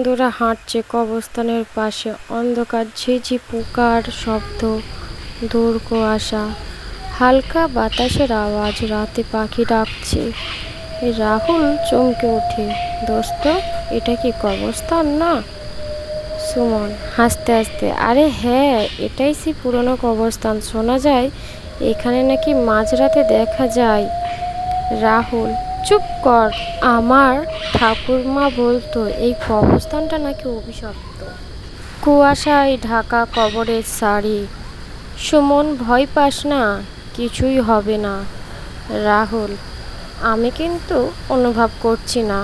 বন্ধুরা হাঁটছে কবরস্থানের পাশে। অন্ধকার, ঝিঝি পোকার শব্দ, দূর কুয়াশা, হালকা বাতাসের আওয়াজ, রাতে পাখি ডাকছে। রাহুল চমকে ওঠে। দোস্ত, এটা কি কবরস্থান না? সুমন হাসতে হাসতে, আরে হ্যাঁ, এটাই সেই পুরনো কবরস্থান। শোনা যায় এখানে নাকি মাঝরাতে দেখা যায়। রাহুল, চুপ কর। আমার ঠাকুরমা বলতো এই কবরস্থানটা নাকি অভিশপ্ত। কুয়াশায় ঢাকা কবরের সারি। সুমন, ভয় পাস না, কিছুই হবে না। রাহুল, আমি কিন্তু অনুভব করছি না।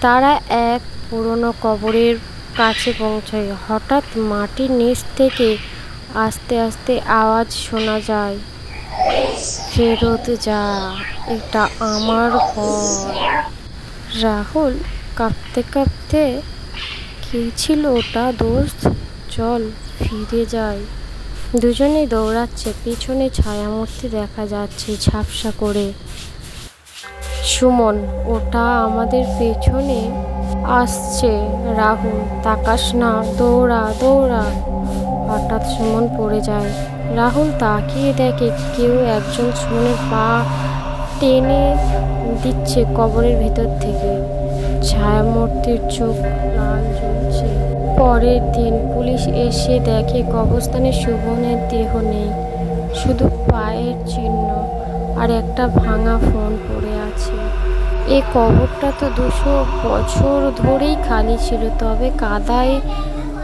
তারা এক পুরনো কবরের কাছে পৌঁছায়। হঠাৎ মাটির নিচ থেকে আস্তে আস্তে আওয়াজ শোনা যায়, ফেরত যা, এটা আমার ঘর। রাহুল কাঁপতে কাঁপতে, কে ছিল ওটা দোস্ত? চল ফিরে যাই। দুজনেই দৌড়াচ্ছে। পিছনে ছায়ামূর্তি দেখা যাচ্ছে ঝাপসা করে। সুমন, ওটা আমাদের পেছনে আসছে। রাহুল, তাকাস না, দৌড়া দৌড়া। হঠাৎ সুমন পড়ে যায়। রাহুল তাকিয়ে দেখে কেউ একজন সুমনের পা টেনে দিচ্ছে কবরের ভিতর থেকে। ছায়ামূর্তির চোখ লাল জ্বলছে। পরের দিন পুলিশ এসে দেখে কবরস্থানে সুমনের দেহ নেই, শুধু পায়ের চিহ্ন আর একটা ভাঙা ফোন পড়ে আছে। এই কবরটা তো 200 বছর ধরেই খালি ছিল, তবে কাদায়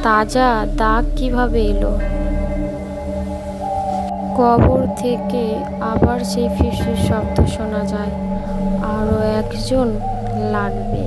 তাজা দাগ কিভাবে এলো? কবর থেকে আবার সেই ফিসফিস শব্দ শোনা যায়, আরও একজন লাগবে।